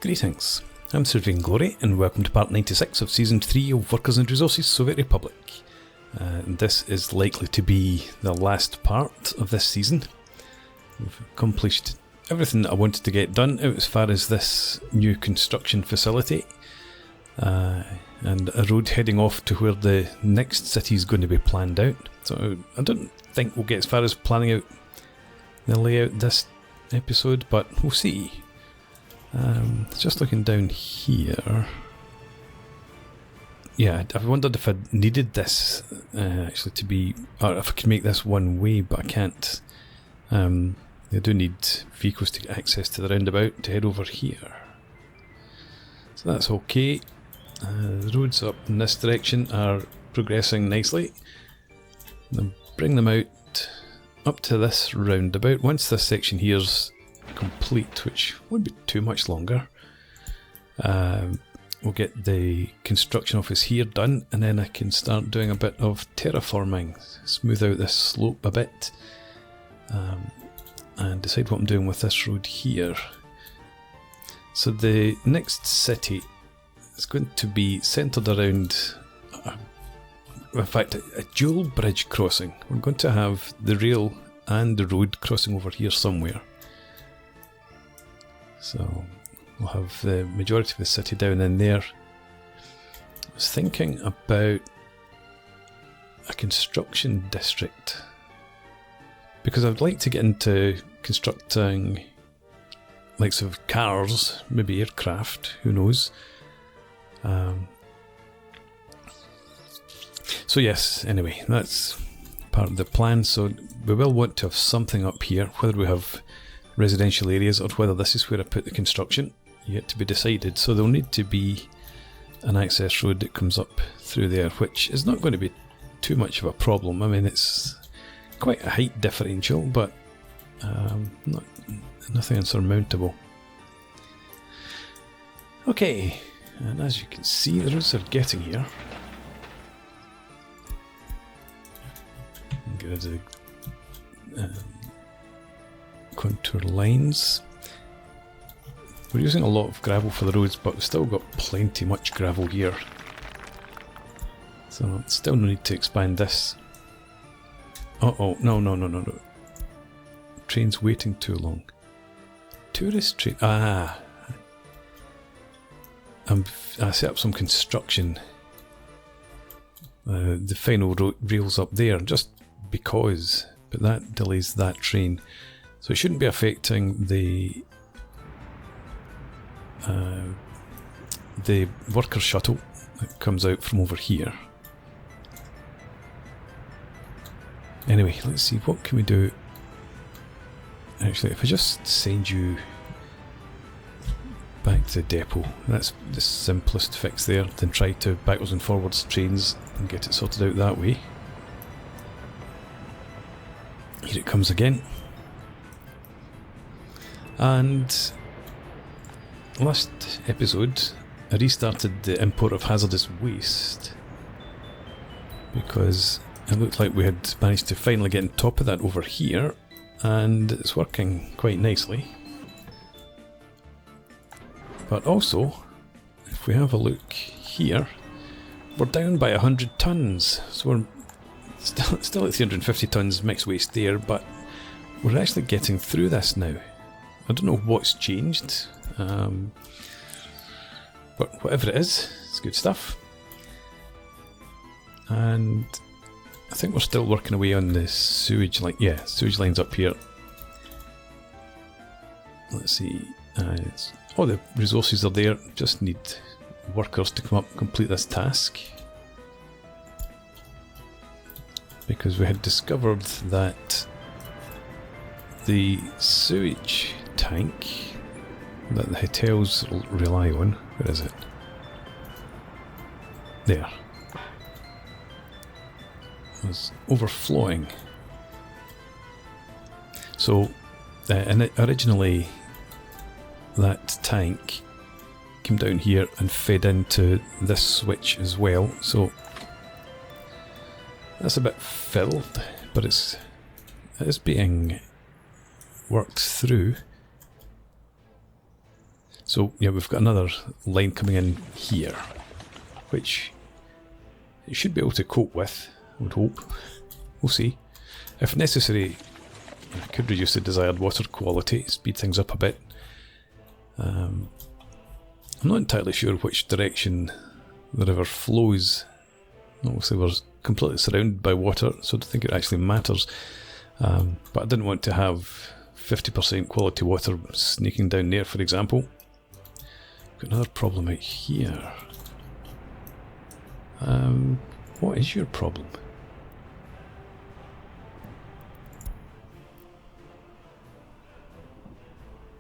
Greetings, I'm Sir Vainglory and welcome to part 96 of Season 3 of Workers and Resources Soviet Republic. This is likely to be the last part of this season. We've accomplished everything that I wanted to get done out as far as this new construction facility and a road heading off to where the next city is going to be planned out. So I don't think we'll get as far as planning out the layout this episode, but we'll see. Just looking down here. Yeah, I wondered if I needed this actually to be, or if I could make this one way, but I can't. I do need vehicles to get access to the roundabout to head over here. So that's okay. The roads up in this direction are progressing nicely. I'll bring them out up to this roundabout. Once this section here's complete, which won't be too much longer, we'll get the construction office here done, and then I can start doing a bit of terraforming, smooth out this slope a bit, and decide what I'm doing with this road here. So the next city is going to be centred around, in fact, a dual bridge crossing. We're going to have the rail and the road crossing over here somewhere. So we'll have the majority of the city down in there. I was thinking about a construction district, because I'd like to get into constructing likes of cars, maybe aircraft, who knows. So yes, anyway, that's part of the plan. So we will want to have something up here, whether we have residential areas or whether this is where I put the construction, yet to be decided. So there'll need to be an access road that comes up through there, which is not going to be too much of a problem. I mean, it's quite a height differential, but nothing insurmountable. Okay, and as you can see, the roads are getting here. Get rid of the contour lines. We're using a lot of gravel for the roads, but we've still got plenty much gravel here. So still no need to expand this. Uh-oh, no. Train's waiting too long. Tourist train. I set up some construction. The final rail's up there, just because, but that delays that train. So it shouldn't be affecting the worker shuttle that comes out from over here. Anyway, let's see, what can we do? Actually, if I just send you back to the depot, that's the simplest fix there, than try to backwards and forwards trains and get it sorted out that way. Here it comes again. And last episode I restarted the import of hazardous waste because it looked like we had managed to finally get on top of that over here, and it's working quite nicely. But also, if we have a look here, we're down by 100 tonnes, so we're still at 350 tonnes mixed waste there, but we're actually getting through this now. I don't know what's changed, but whatever it is, it's good stuff. And I think we're still working away on the sewage line. Yeah, sewage line's up here. Let's see. All the resources are there, just need workers to come up and complete this task. Because we had discovered that the sewage tank that the hotels rely on, where is it? There. Was overflowing. So, and originally that tank came down here and fed into this switch as well, so that's a bit filled, but it is being worked through. So yeah, we've got another line coming in here, which it should be able to cope with, I would hope. We'll see. If necessary, I could reduce the desired water quality, speed things up a bit. I'm not entirely sure which direction the river flows. Obviously we're completely surrounded by water, so I don't think it actually matters. But I didn't want to have 50% quality water sneaking down there, for example. Got another problem out here. What is your problem?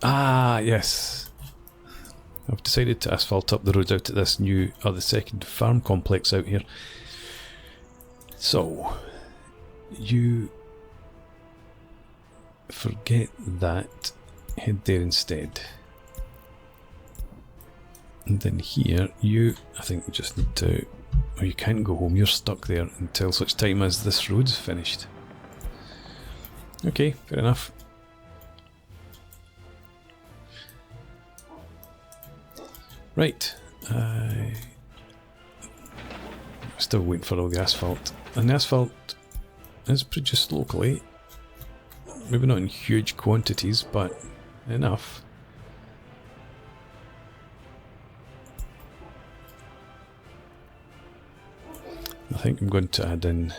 Ah, yes. I've decided to asphalt up the roads out to this new, or the second farm complex out here. So, you forget that, head there instead. And then here, I think we just need to, oh, you can't go home, you're stuck there until such time as this road's finished. Okay, fair enough. Right, still waiting for all the asphalt. And the asphalt is produced locally. Maybe not in huge quantities, but enough. I think I'm going to add in,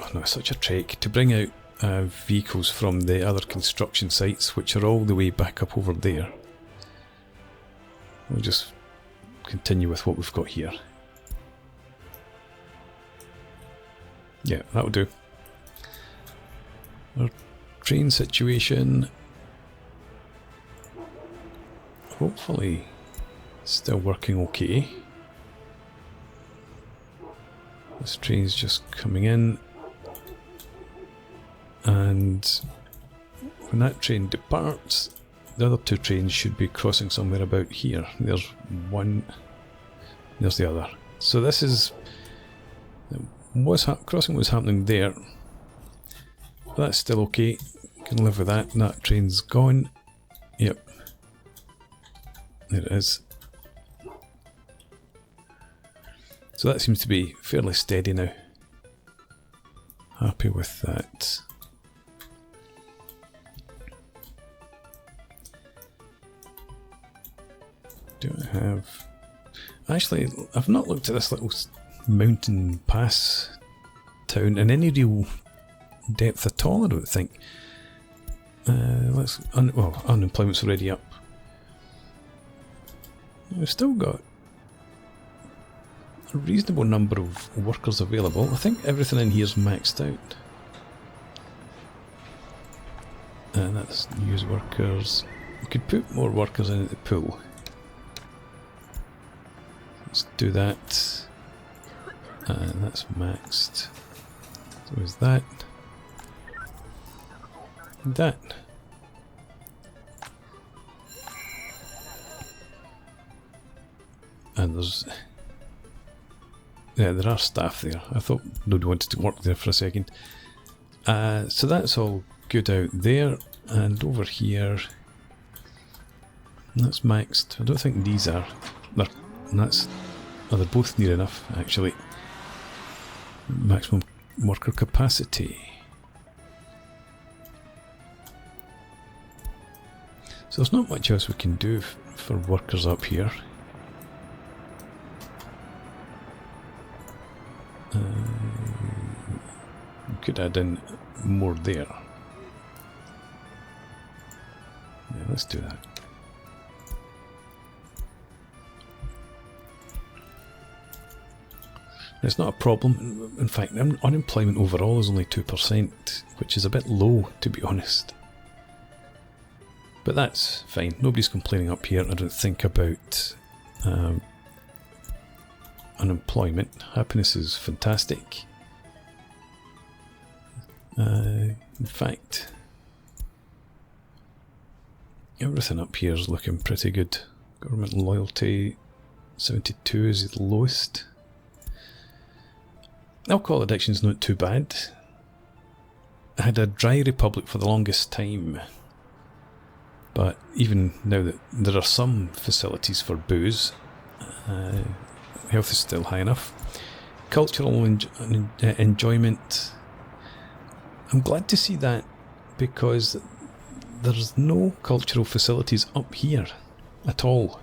oh no, it's such a trek, to bring out vehicles from the other construction sites, which are all the way back up over there. We'll just continue with what we've got here. Yeah, that'll do. Our train situation, hopefully still working okay. This train's just coming in, and when that train departs, the other two trains should be crossing somewhere about here. There's one, there's the other. So this is, crossing was happening there, but that's still okay. Can live with that. That train's gone. Yep, there it is. So that seems to be fairly steady now. Happy with that. Do I have... Actually, I've not looked at this little mountain pass town in any real depth at all, I don't think. Well, unemployment's already up. We've still got a reasonable number of workers available. I think everything in here is maxed out. And that's use workers. We could put more workers in at the pool. Let's do that. And that's maxed. So is that. And that. And there's... Yeah, there are staff there. I thought nobody wanted to work there for a second. So that's all good out there. And over here... That's maxed. I don't think these are. They're both near enough, actually. Maximum worker capacity. So there's not much else we can do for workers up here. We could add in more there. Yeah, let's do that. It's not a problem. In fact, unemployment overall is only 2%, which is a bit low, to be honest. But that's fine. Nobody's complaining up here, I don't think, about unemployment. Happiness is fantastic. In fact, everything up here is looking pretty good. Government loyalty, 72 is the lowest. Alcohol addiction's not too bad. I had a dry republic for the longest time. But even now that there are some facilities for booze, health is still high enough. Cultural enjoyment. I'm glad to see that, because there's no cultural facilities up here at all.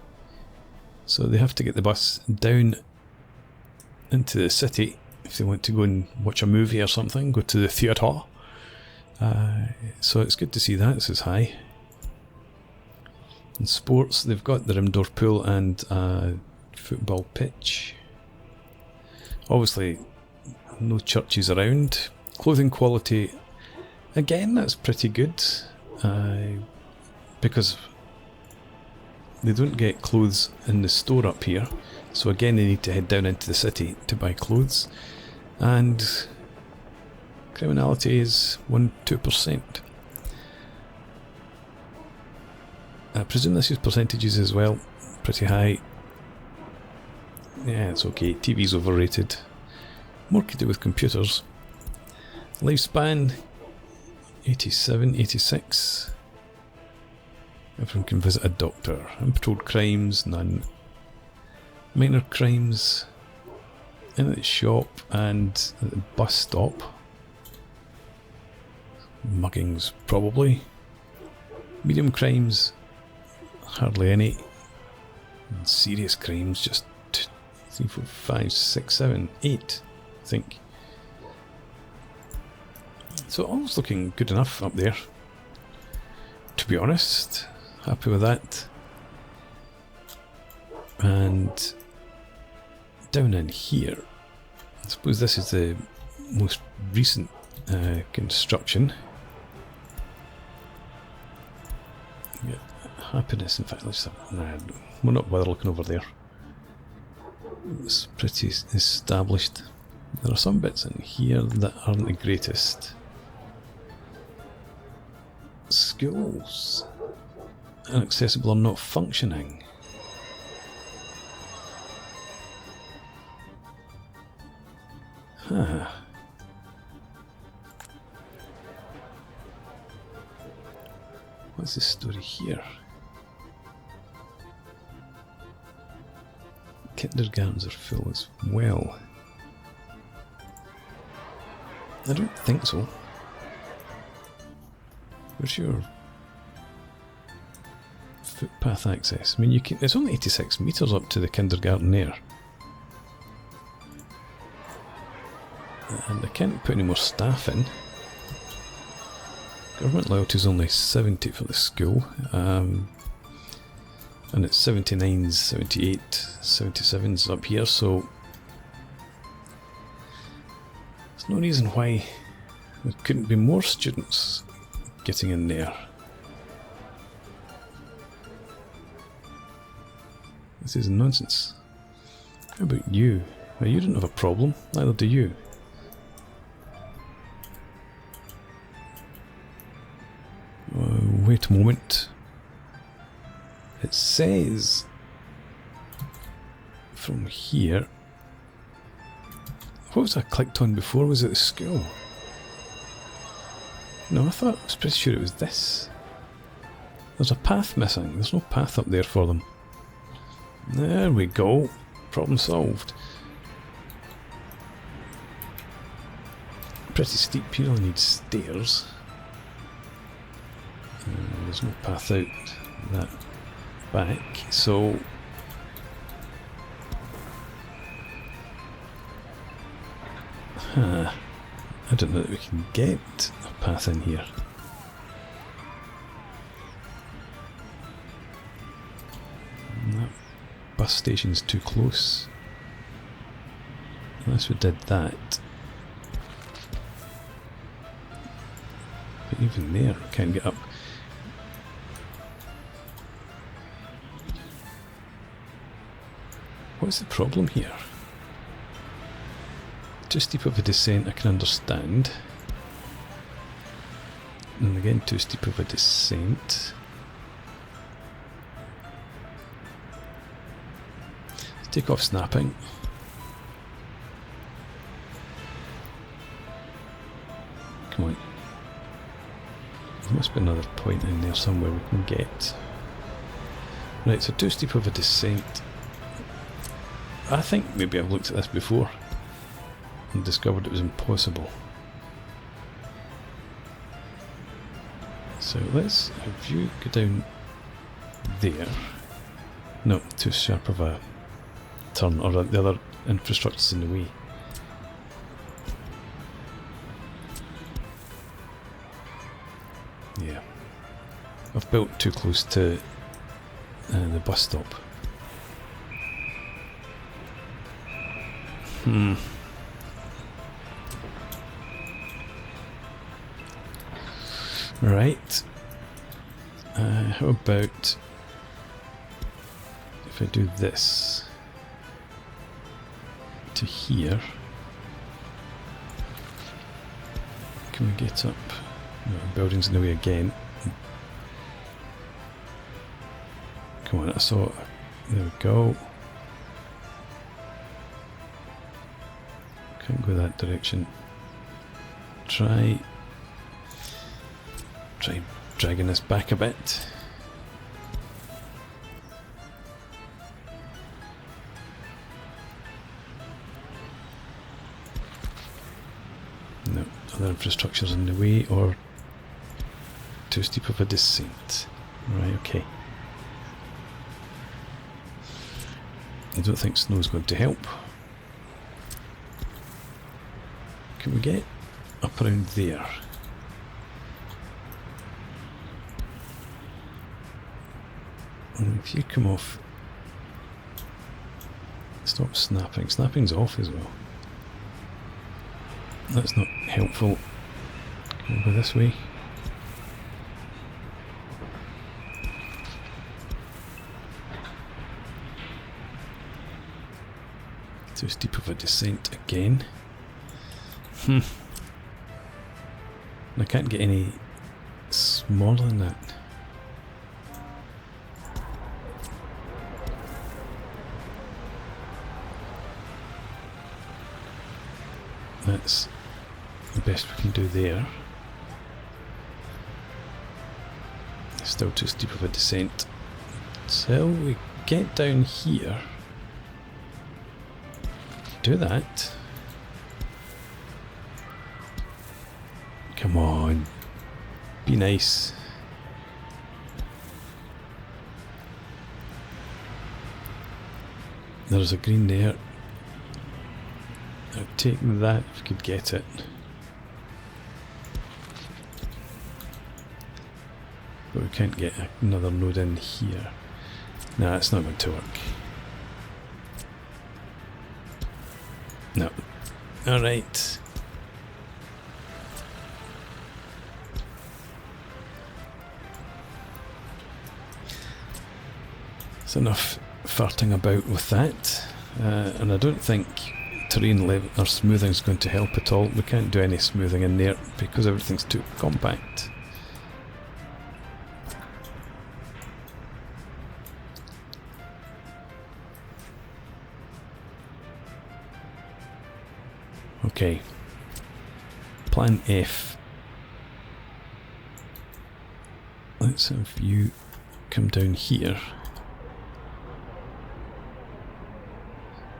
So they have to get the bus down into the city if they want to go and watch a movie or something, go to the theatre. So it's good to see that. This is high. In sports, they've got their indoor pool and football pitch. Obviously, no churches around. Clothing quality, again, that's pretty good, because they don't get clothes in the store up here. So again, they need to head down into the city to buy clothes. And criminality is 1-2%. I presume this is percentages as well. Pretty high. Yeah, it's okay. TV's overrated. More could do with computers. Lifespan 87, 86. Everyone can visit a doctor. Unpatrolled crimes, none. Minor crimes in at the shop and at the bus stop. Muggings, probably. Medium crimes, hardly any. And serious crimes, just 3, 4, 5, 6, 7, 8, I think. So all's looking good enough up there, to be honest. Happy with that. And down in here, I suppose this is the most recent construction. Yeah, happiness, in fact, let's have, nah, we're not bother looking over there. It's pretty established. There are some bits in here that aren't the greatest. Schools. Inaccessible or not functioning. Huh. What's the story here? Kindergartens are full as well. I don't think so. Where's your footpath access? I mean, you can. It's only 86 metres up to the kindergarten there, and I can't put any more staff in. Government loyalty is only 70 for the school, and it's 79s, 78, 77s up here. So there's no reason why there couldn't be more students getting in there. This is nonsense. How about you? Well, you don't have a problem, neither do you. Wait a moment. It says from here. What was I clicked on before? Was it the school? No, I was pretty sure it was this. There's a path missing. There's no path up there for them. There we go. Problem solved. Pretty steep here. I need stairs. There's no path out that back, so I don't know that we can get a path in here. That bus station's too close. Unless we did that. But even there, we can't get up. What's the problem here? Too steep of a descent I can understand. And again, too steep of a descent. Let's take off snapping. Come on. must be another point in there somewhere we can get. Right, so too steep of a descent. I think maybe I've looked at this before and discovered it was impossible. So let's have you go down there. No, too sharp of a turn, or the other infrastructure's in the way. Yeah, I've built too close to the bus stop. Right. How about if I do this to here? Can we get up? No, the building's in the way again. Come on, I saw it. There we go. Can't go that direction. Try dragging this back a bit. No, other infrastructure's in the way, or too steep of a descent. Right, okay. I don't think snow's going to help. Can we get up around there? And if you come off, stop snapping. Snapping's off as well. That's not helpful. Can we go this way? Too steep of a descent again. I can't get any smaller than that. That's the best we can do there. Still too steep of a descent. So we get down here. Do that. Come on. Be nice. There's a green there. I'd take that if we could get it. But we can't get another node in here. Nah, it's not going to work. No. Alright. It's enough farting about with that. And I don't think terrain level or smoothing is going to help at all. We can't do any smoothing in there because everything's too compact. Okay. Plan F. Let's have you come down here.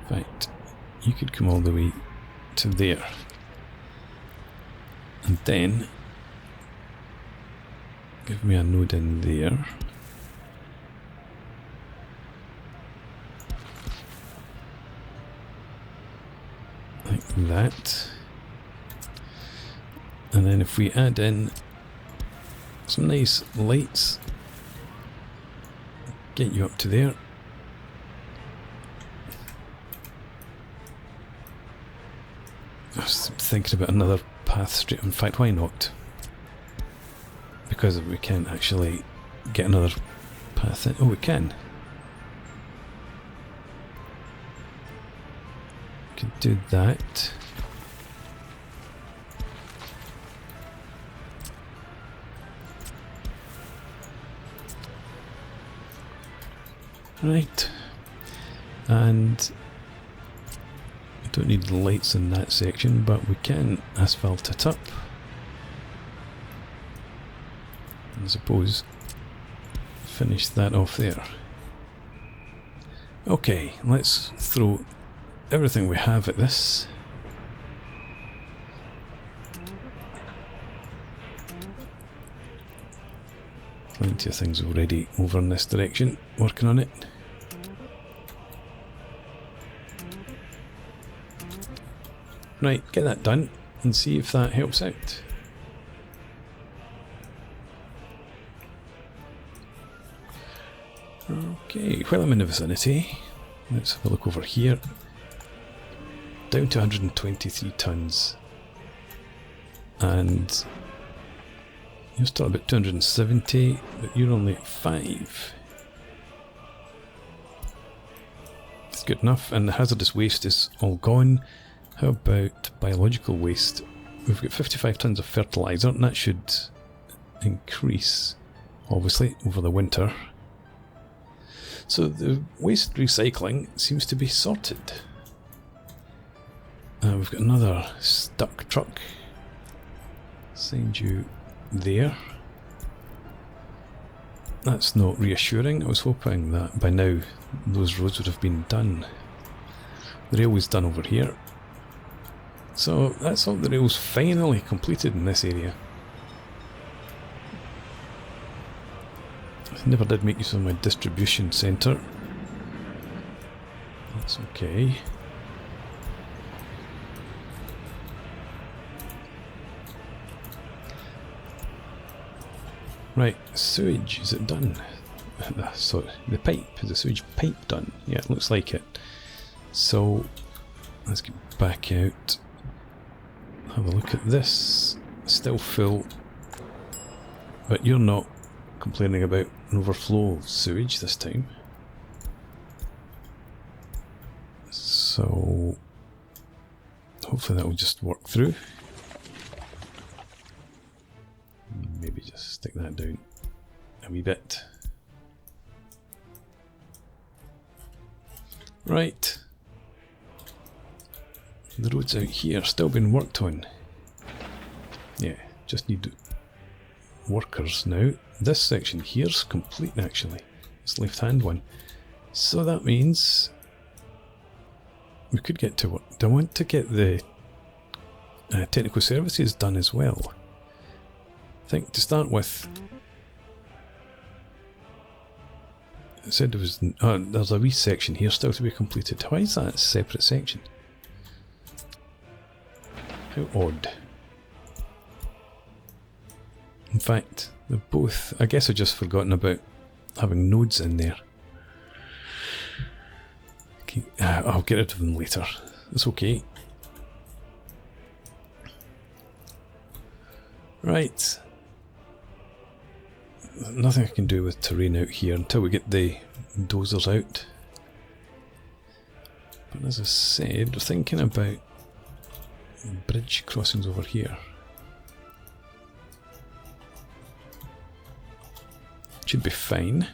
In fact, you could come all the way to there. And then give me a node in there. Like that. And then if we add in some nice lights, get you up to there. I was thinking about another path straight. In fact, why not? Because we can't actually get another path in. Oh, we can. We can do that. Right. And we don't need lights in that section, but we can asphalt it up. I suppose finish that off there. Okay, let's throw everything we have at this. Plenty of things already over in this direction, working on it. Right, get that done and see if that helps out. Okay, while I'm in the vicinity, let's have a look over here. Down to 123 tons. And you're still about 270, but you're only at 5. It's good enough, and the hazardous waste is all gone. How about biological waste? We've got 55 tons of fertiliser, and that should increase, obviously, over the winter. So the waste recycling seems to be sorted. We've got another stuck truck. Send you there. That's not reassuring. I was hoping that by now those roads would have been done. The railway's done over here. So that's all the rail's finally completed in this area. I never did make use of my distribution centre. That's okay. Right, sewage, is it done? Sorry, the pipe, is the sewage pipe done? Yeah, it looks like it. So, let's get back out. Have a look at this. Still full. But you're not complaining about an overflow of sewage this time. So, hopefully that will just work through. Maybe just stick that down a wee bit. Right. The roads out here still being worked on. Yeah, just need workers now. This section here's complete actually. It's the left hand one. So that means we could get to work. Do I want to get the technical services done as well? I think to start with, it said there was there's a wee section here still to be completed. Why is that a separate section? How odd. In fact, they're both. I guess I've just forgotten about having nodes in there. Okay, I'll get rid of them later. It's okay. Right. Nothing I can do with terrain out here until we get the dozers out. But as I said, we're thinking about bridge crossings over here. Should be fine.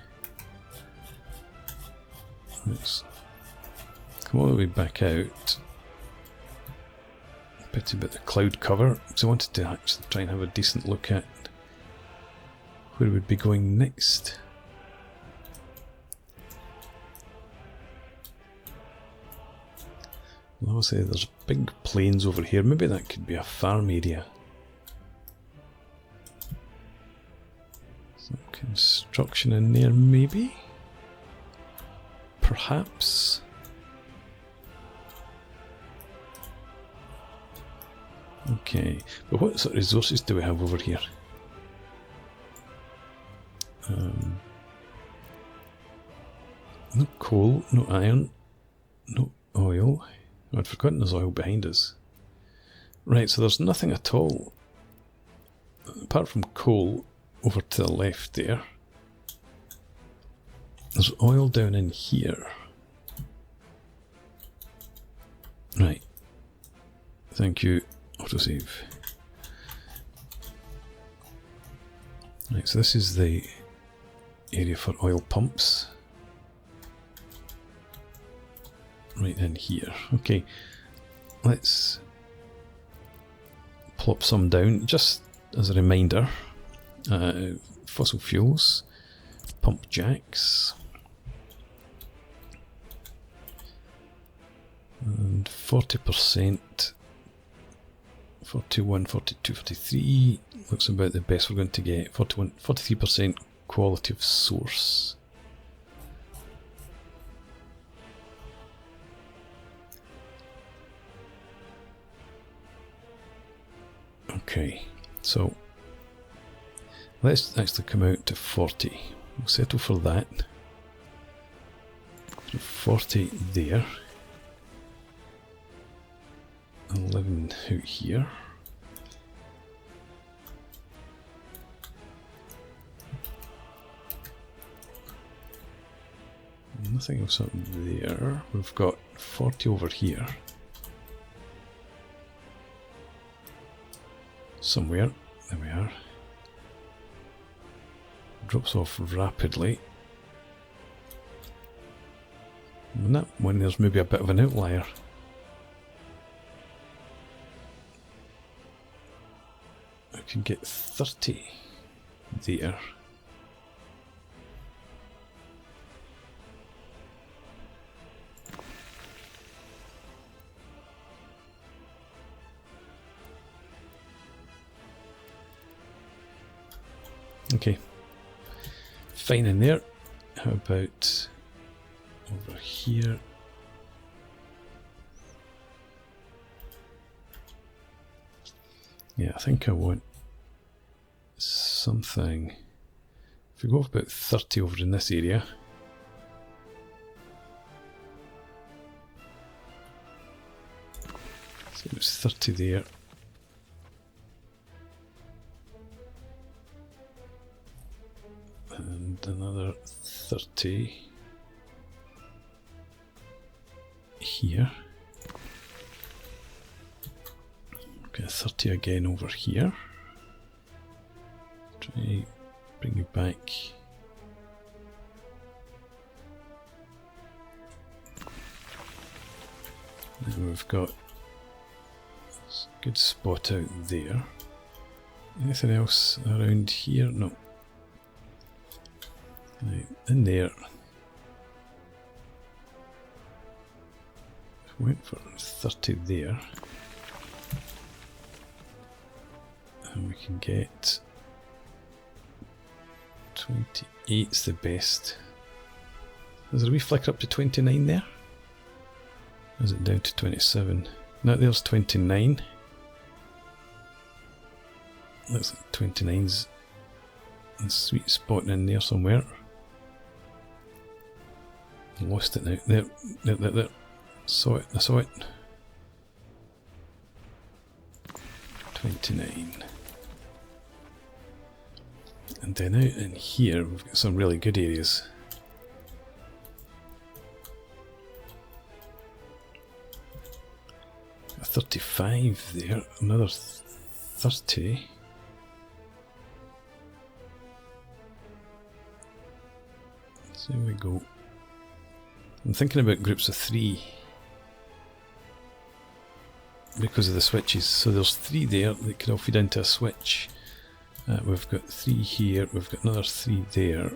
Let's come all the way back out. Pity about the cloud cover, because I wanted to actually try and have a decent look at where we'd be going next. Well, obviously there's big plains over here. Maybe that could be a farm area. Some construction in there, maybe? Perhaps? Okay, but what sort of resources do we have over here? No coal, no iron, no oil. Oh, I'd forgotten there's oil behind us. Right, so there's nothing at all apart from coal over to the left there. There's oil down in here. Right. Thank you. Autosave. Right, so this is the area for oil pumps. Right in here. Okay, let's plop some down just as a reminder. fossil fuels, pump jacks, and 40%, 41, 42, 43, looks about the best we're going to get. 43% quality of source. Okay, so let's actually come out to 40. We'll settle for that. So 40 there. 11 out here. Nothing else up there. We've got 40 over here. Somewhere. There we are. Drops off rapidly. And that one there's maybe a bit of an outlier. I can get 30 there. Okay, fine in there. How about over here? Yeah, I think I want something. If we go up about 30 over in this area. So it's 30 there. And another 30 here. Okay, 30 again over here. Try bring you back. Then we've got a good spot out there. Anything else around here? No. Right, in there. Went for 30 there. And we can get 28's the best. Is there a wee flicker up to 29 there? Or is it down to 27? No, there's 29. Looks like 29's a sweet spot in there somewhere. Lost it now. There. Saw it, I saw it. 29. And then out in here, we've got some really good areas. Got 35 there, another 30. So there we go. I'm thinking about groups of 3 because of the switches. So there's 3 there that can all feed into a switch. We've got 3 here, we've got another 3 there.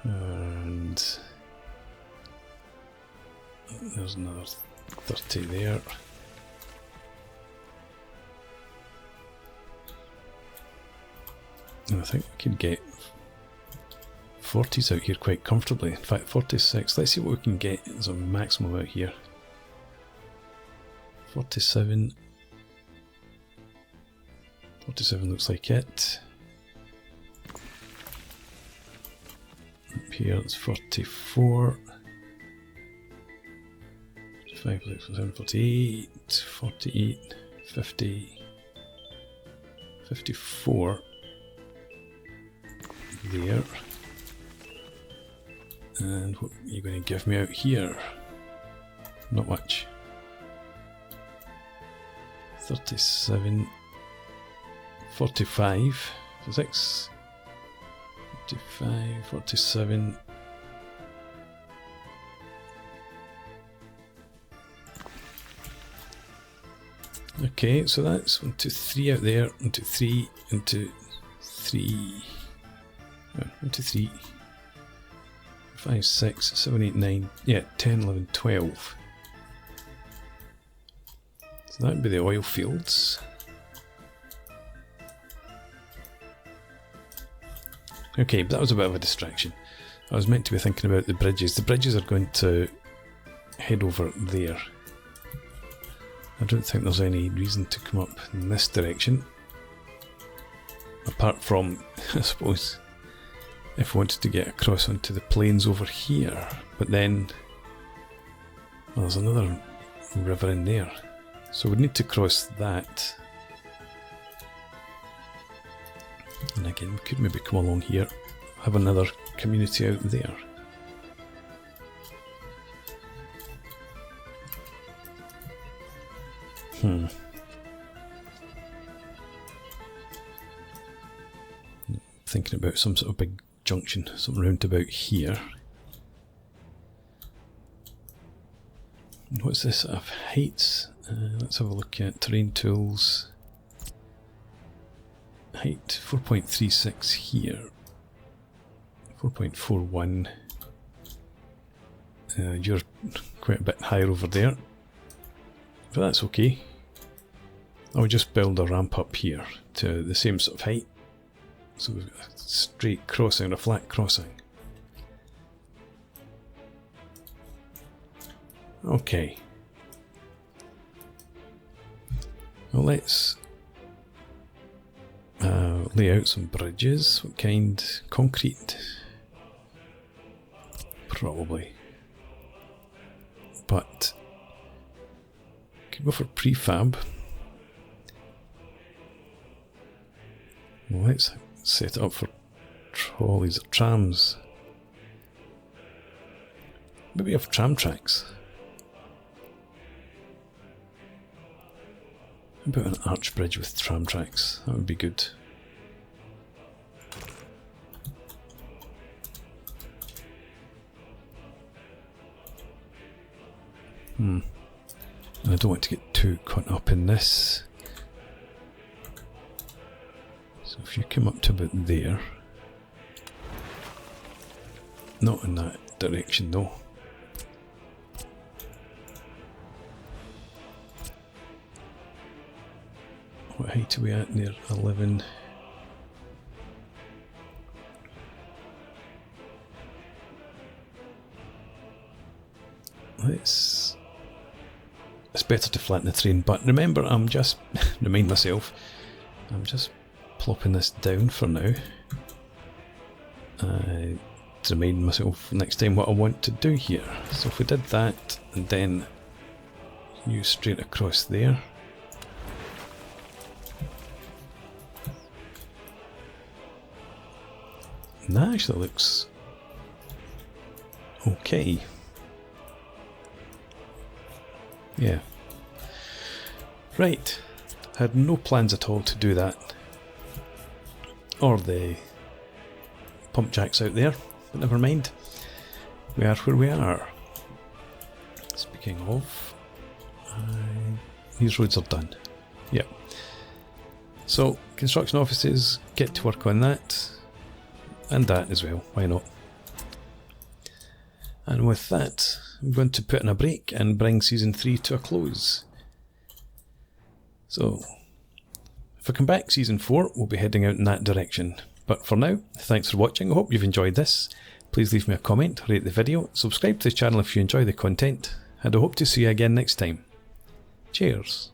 And there's another 30 there. And I think we can get 40s out here quite comfortably. In fact, 46. Let's see what we can get as a maximum out here. 47. 47 looks like it. Up here it's 44. 45, 47, 48, 48, 50, 54. There. And what are you going to give me out here? Not much. 37, 45, 46, 45, 47. Okay, so that's 1, 2, 3 out there, 1, 2, 3, into 3, 1, 2, 3, 5, 6, 7, 8, 9, yeah, 10, 11, 12. So that would be the oil fields. Okay, but that was a bit of a distraction. I was meant to be thinking about the bridges. The bridges are going to head over there. I don't think there's any reason to come up in this direction. Apart from, I suppose, if I wanted to get across onto the plains over here. But then, well, there's another river in there. So we'd need to cross that. And again, we could maybe come along here, have another community out there. Thinking about some sort of big junction, something round about here. What's this sort of heights? Let's have a look at terrain tools. Height 4.36 here, 4.41. You're quite a bit higher over there, but that's okay. I'll just build a ramp up here to the same sort of height. So we've got a straight crossing and a flat crossing. Okay. Well, let's lay out some bridges. What kind? Concrete? Probably. But could go for prefab. Well, let's set it up for trolleys or trams. Maybe have tram tracks. How about an arch bridge with tram tracks? That would be good. I don't want to get too caught up in this. So if you come up to about there. Not in that direction though. What height are we at? Near 11. It's better to flatten the terrain, but remember, I'm just remind myself, I'm just plopping this down for now. To remind myself next time what I want to do here. So if we did that, and then you straight across there. And that actually looks okay. Yeah. Right. Had no plans at all to do that. Or the pump jacks out there. But never mind. We are where we are. Speaking of, these roads are done. Yep. So, construction offices, get to work on that. And that as well, why not? And with that, I'm going to put in a break and bring Season 3 to a close. So, if I come back, Season 4, we'll be heading out in that direction. But for now, thanks for watching, I hope you've enjoyed this. Please leave me a comment, rate the video, subscribe to the channel if you enjoy the content, and I hope to see you again next time. Cheers!